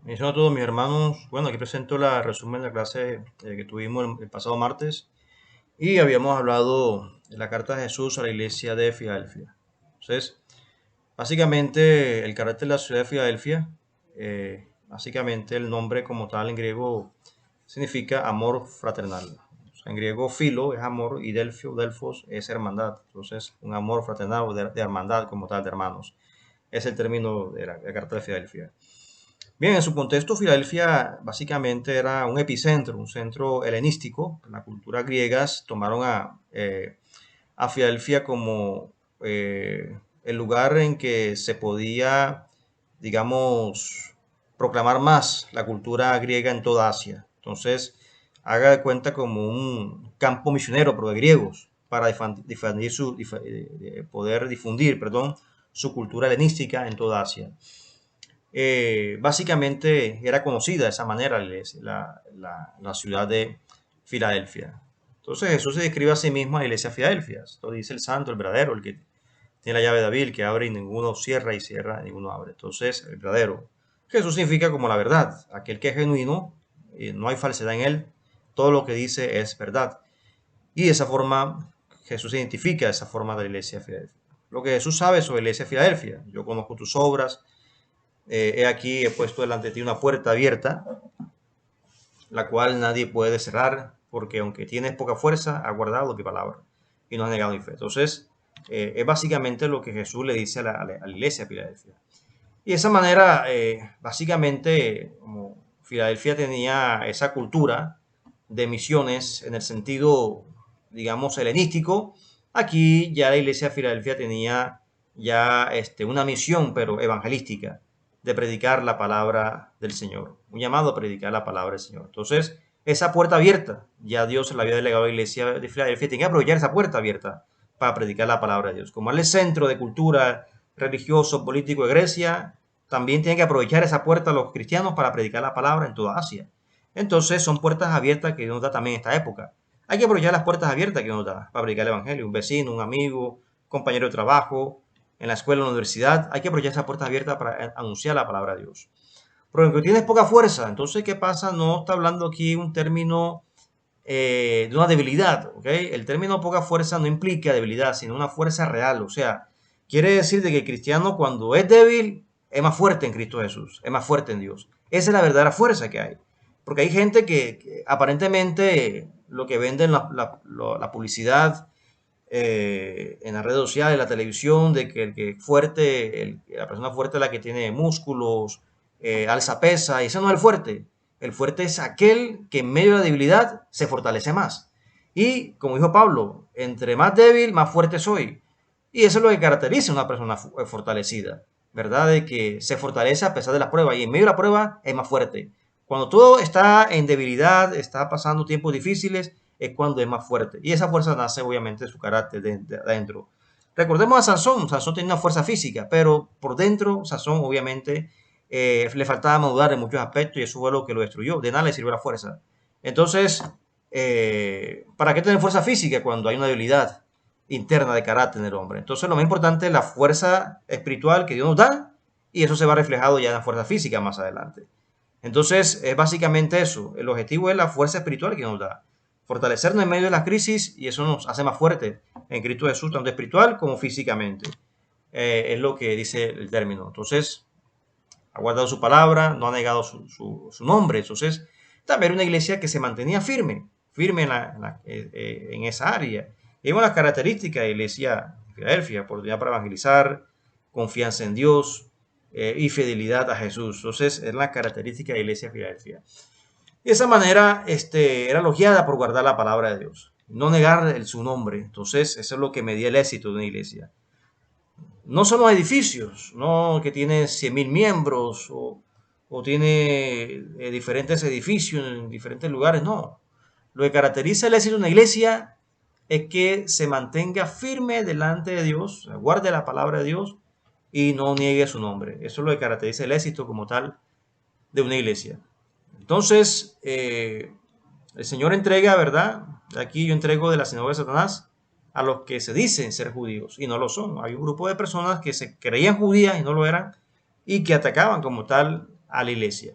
Bendición a todos mis hermanos. Bueno, aquí presento la resumen de la clase que tuvimos el pasado martes y habíamos hablado de la carta de Jesús a la iglesia de Filadelfia. Entonces, básicamente el carácter de la ciudad de Filadelfia, básicamente el nombre como tal en griego significa amor fraternal. O sea, en griego filo es amor y delfos es hermandad. Entonces, un amor fraternal o de hermandad como tal, de hermanos. Es el término de la carta de Filadelfia. Bien, en su contexto, Filadelfia básicamente era un epicentro, un centro helenístico. Las culturas griegas tomaron a Filadelfia como el lugar en que se podía, digamos, proclamar más la cultura griega en toda Asia. Entonces, haga de cuenta como un campo misionero, pero de griegos, para poder difundir, perdón, su cultura helenística en toda Asia. Básicamente era conocida de esa manera la ciudad de Filadelfia. Entonces Jesús se describe a sí mismo a la iglesia de Filadelfia. Esto dice el santo, el verdadero, el que tiene la llave de David, el que abre y ninguno cierra y cierra y ninguno abre. Entonces, el verdadero. Jesús significa como la verdad, aquel que es genuino, no hay falsedad en él, todo lo que dice es verdad. Y de esa forma Jesús identifica esa forma de la iglesia de Filadelfia. Lo que Jesús sabe sobre la iglesia de Filadelfia, yo conozco tus obras, he aquí, he puesto delante de ti una puerta abierta, la cual nadie puede cerrar, porque aunque tienes poca fuerza, ha guardado mi palabra y no has negado mi fe. Entonces, es básicamente lo que Jesús le dice a la iglesia de Filadelfia. Y de esa manera, básicamente, como Filadelfia tenía esa cultura de misiones en el sentido, digamos, helenístico, aquí ya la iglesia de Filadelfia tenía ya una misión, pero evangelística, de predicar la palabra del Señor, un llamado a predicar la palabra del Señor. Entonces, esa puerta abierta, ya Dios se la había delegado a la iglesia de Filadelfia, tenía que aprovechar esa puerta abierta para predicar la palabra de Dios. Como es el centro de cultura religioso, político de Grecia, también tienen que aprovechar esa puerta los cristianos para predicar la palabra en toda Asia. Entonces son puertas abiertas que Dios nos da también en esta época. Hay que aprovechar las puertas abiertas que nos da para predicar el Evangelio. Un vecino, un amigo, compañero de trabajo, en la escuela, en la universidad. Hay que aprovechar esas puertas abiertas para anunciar la palabra de Dios. Pero aunque tienes poca fuerza, entonces, ¿qué pasa? No está hablando aquí un término de una debilidad, ¿ok? El término poca fuerza no implica debilidad, sino una fuerza real. O sea, quiere decir de que el cristiano cuando es débil es más fuerte en Cristo Jesús, es más fuerte en Dios. Esa es la verdadera fuerza que hay. Porque hay gente que aparentemente lo que venden la publicidad en las redes sociales, en la televisión, de que el que es fuerte, la persona fuerte es la que tiene músculos, alza pesa, y ese no es el fuerte. El fuerte es aquel que en medio de la debilidad se fortalece más. Y como dijo Pablo, entre más débil, más fuerte soy. Y eso es lo que caracteriza a una persona fortalecida, ¿verdad? De que se fortalece a pesar de la prueba y en medio de la prueba es más fuerte. Cuando todo está en debilidad, está pasando tiempos difíciles, es cuando es más fuerte. Y esa fuerza nace obviamente de su carácter de adentro. Recordemos a Sansón. Sansón tenía una fuerza física, pero por dentro Sansón obviamente le faltaba madurar en muchos aspectos y eso fue lo que lo destruyó. De nada le sirvió la fuerza. Entonces, ¿para qué tener fuerza física cuando hay una debilidad interna de carácter en el hombre? Entonces, lo más importante es la fuerza espiritual que Dios nos da y eso se va reflejado ya en la fuerza física más adelante. Entonces, es básicamente eso. El objetivo es la fuerza espiritual que nos da. Fortalecernos en medio de las crisis y eso nos hace más fuertes en Cristo Jesús, tanto espiritual como físicamente. Es lo que dice el término. Entonces, ha guardado su palabra, no ha negado su nombre. Entonces, también era una iglesia que se mantenía firme, firme en esa área. Y hay unas características de la iglesia de Filadelfia: oportunidad para evangelizar, confianza en Dios y fidelidad a Jesús. Entonces, es la característica de la iglesia de Filadelfia. Y de esa manera era elogiada por guardar la palabra de Dios, no negar su nombre. Entonces, eso es lo que medía el éxito de una iglesia. No son los edificios, no que tiene 100.000 miembros o tiene diferentes edificios en diferentes lugares, no. Lo que caracteriza el éxito de una iglesia es que se mantenga firme delante de Dios, guarde la palabra de Dios y no niegue su nombre. Eso es lo que caracteriza el éxito como tal de una iglesia. Entonces, el Señor entrega, ¿verdad? Aquí yo entrego de la sinagoga de Satanás a los que se dicen ser judíos y no lo son. Hay un grupo de personas que se creían judías y no lo eran y que atacaban como tal a la iglesia.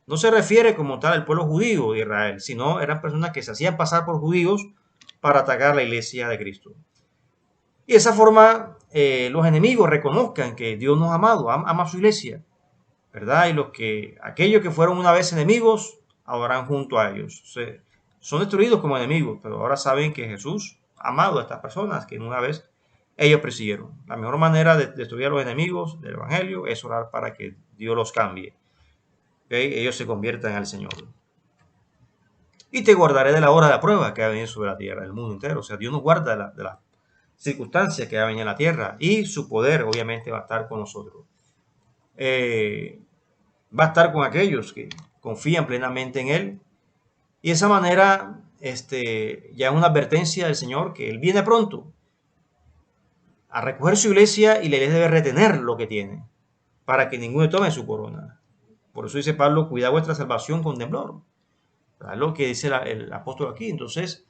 no se refiere como tal al pueblo judío de Israel, sino eran personas que se hacían pasar por judíos para atacar la iglesia de Cristo. Y de esa forma los enemigos reconozcan que Dios nos ha amado, ama a su iglesia, ¿verdad? Y aquellos que fueron una vez enemigos, ahora junto a ellos. Son destruidos como enemigos, pero ahora saben que Jesús ha amado a estas personas que una vez ellos persiguieron. La mejor manera de destruir a los enemigos del Evangelio es orar para que Dios los cambie. ¿Okay? Ellos se conviertan al Señor. Y te guardaré de la hora de la prueba que ha venido sobre la tierra, del mundo entero. O sea, Dios nos guarda de las circunstancias que va a venir a la tierra y su poder obviamente va a estar con nosotros. Va a estar con aquellos que confían plenamente en Él. Y de esa manera, ya es una advertencia del Señor que Él viene pronto a recoger su iglesia y la iglesia debe retener lo que tiene para que ninguno tome su corona. Por eso dice Pablo, cuida vuestra salvación con temblor. Es lo que dice el apóstol aquí. Entonces,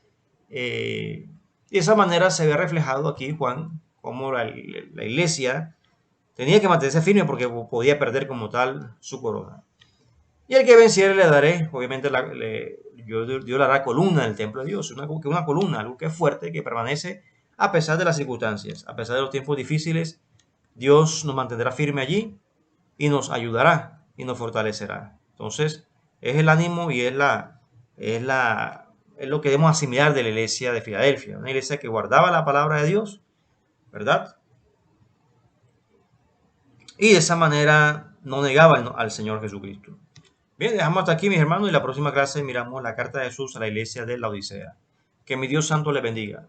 de esa manera se ve reflejado aquí, Juan, cómo la iglesia tenía que mantenerse firme porque podía perder como tal su corona. Y el que venciere le daré, obviamente Dios le hará columna en el templo de Dios, una columna, algo que es fuerte, que permanece a pesar de las circunstancias, a pesar de los tiempos difíciles. Dios nos mantendrá firme allí y nos ayudará y nos fortalecerá. Entonces, es el ánimo y es lo que debemos asimilar de la iglesia de Filadelfia, una iglesia que guardaba la palabra de Dios, ¿verdad? Y de esa manera no negaba al Señor Jesucristo. Bien, dejamos hasta aquí, mis hermanos, y la próxima clase miramos la carta de Jesús a la iglesia de la Odisea. Que mi Dios santo le bendiga.